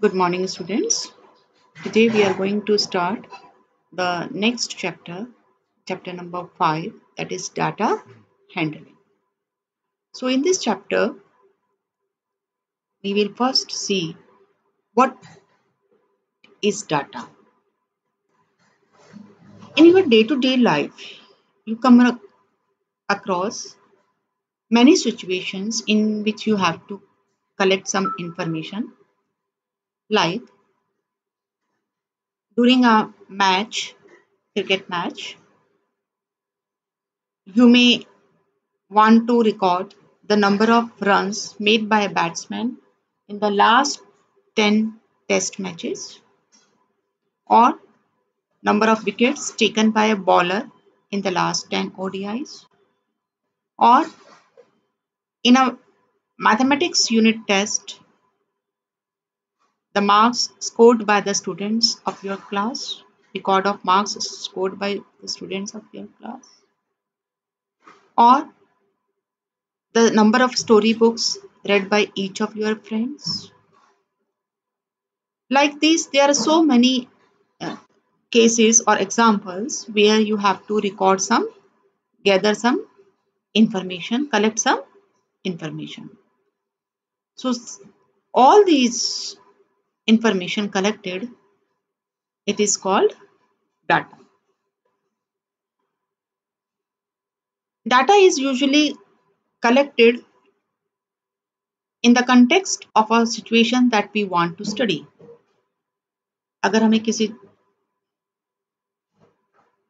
Good morning, students. Today we are going to start the next chapter, chapter number 5, that is data handling. So, in this chapter, we will first see what is data. In your day to day life, you come across many situations in which you have to collect some information, like during a match, cricket match, you may want to record the number of runs made by a batsman in the last 10 test matches or number of wickets taken by a bowler in the last 10 ODIs, or in a mathematics unit test the marks scored by the students of your class, record of marks scored by the students of your class, or the number of storybooks read by each of your friends. Like this, there are so many uh, cases or examples where you have to record some, gather some information, collect some information. So, all these information collected, it is called data. Data is usually collected in the context of a situation that we want to study. अगर हमें किसी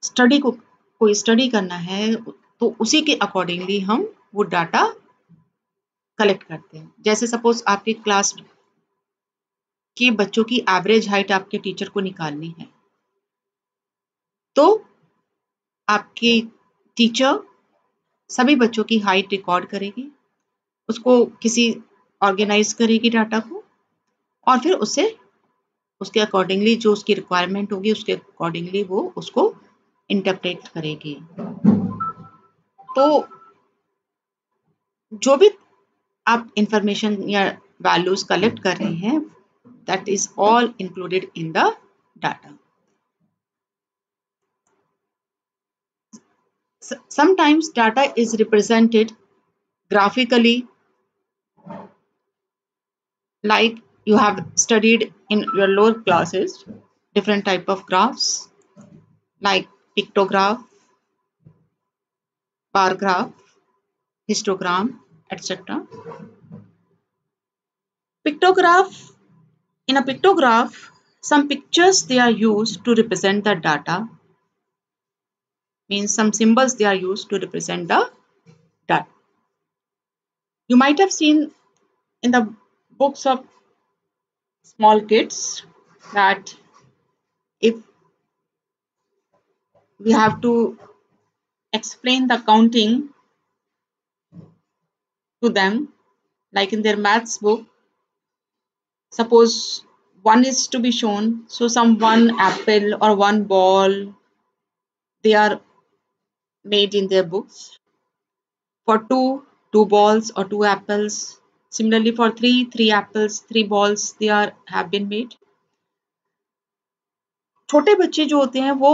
study को कोई study करना है तो उसी के अकॉर्डिंगली हम वो डाटा कलेक्ट करते हैं. जैसे सपोज आपकी क्लास के बच्चों की एवरेज हाइट आपके टीचर को निकालनी है, तो आपकी टीचर सभी बच्चों की हाइट रिकॉर्ड करेगी, उसको किसी ऑर्गेनाइज करेगी डाटा को, और फिर उसे उसके अकॉर्डिंगली जो उसकी रिक्वायरमेंट होगी उसके अकॉर्डिंगली वो उसको इंटरप्रेट करेगी. तो जो भी आप इंफॉर्मेशन या वैल्यूज कलेक्ट कर रहे हैं, that is all included in the data. Sometimes data is represented graphically, like you have studied in your lower classes different type of graphs like pictograph, bar graph, histogram, etc. Pictograph, in a pictograph, some pictures they are used to represent the data, means some symbols they are used to represent the data. You might have seen in the books of small kids that if we have to explain the counting to them, like in their maths book, suppose one is to be shown, so some one apple or one ball they are made in their books. For two balls or two apples. Similarly for three apples, three balls they are have been made. छोटे बच्चे जो होते हैं वो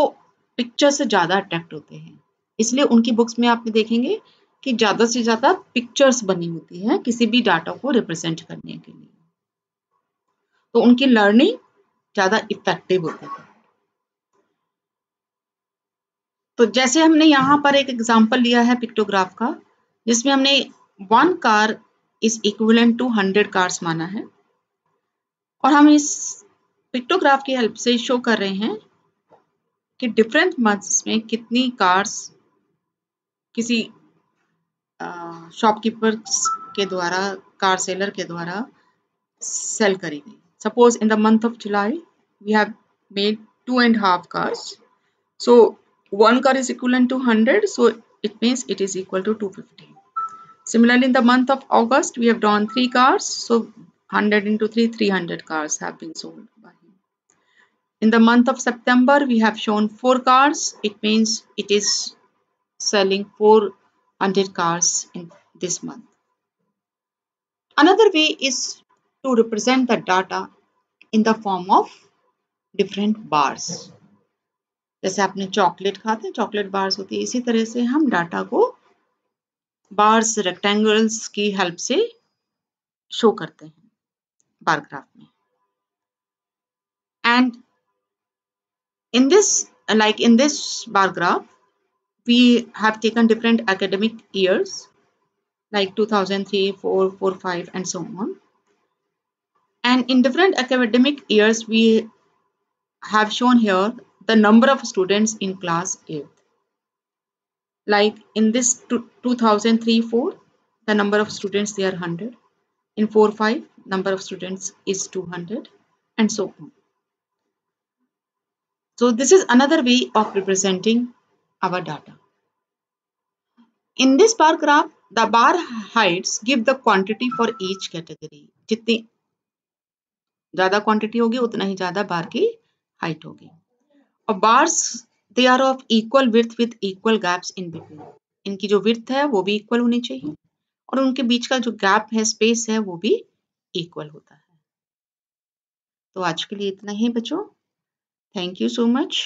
picture से ज़्यादा attract होते हैं, इसलिए उनकी बुक्स में आप देखेंगे कि ज़्यादा से ज़्यादा पिक्चर्स बनी होती हैं किसी भी डाटा को रिप्रेजेंट करने के लिए, तो उनकी लर्निंग ज़्यादा इफेक्टिव होती है. तो जैसे हमने यहाँ पर एक एग्जाम्पल लिया है पिक्टोग्राफ का, जिसमें हमने 1 car is equivalent to 100 cars माना है, और हम इस पिक्टोग्राफ की हेल्प से शो कर रहे हैं कि डिफरेंट मंथ्स में कितनी कार्स किसी शॉपकीपर के द्वारा, कार सेलर के द्वारा सेल करी गई. Suppose in the month of July we have made 2.5 cars. So 1 car is equivalent to 100, so it means it is equal to 250. Similarly, in the month of August, we have drawn 3 cars, so 100 into 3, 300 cars have been sold by him. In the month of September, we have shown 4 cars, it means it is selling 400 cars in this month. Another way is to represent the data in the form of different bars. जैसे आपने chocolate खाते हैं, chocolate bars होती है, इसी तरह से हम डाटा को बार्स, रेक्टेंगल्स की हेल्प से शो करते हैं बार ग्राफ में. And in this bar graph, we have taken different academic years like 2003, 4, 4, 5 and so on. And in different academic years, we have shown here the number of students in class 8. Like in this 2003-4, the number of students they are 100. In 4-5, number of students is 200 and so on. So this is another way of representing our data. In this bar graph, the bar heights give the quantity for each category. जितनी ज़्यादा quantity होगी उतना ही ज़्यादा बार की height होगी. और bars they are of equal width with equal gaps in between. इनकी जो width है वो भी equal होनी चाहिए और उनके बीच का जो gap है, space है, वो भी equal होता है. तो आज के लिए इतना ही बच्चों. Thank you so much.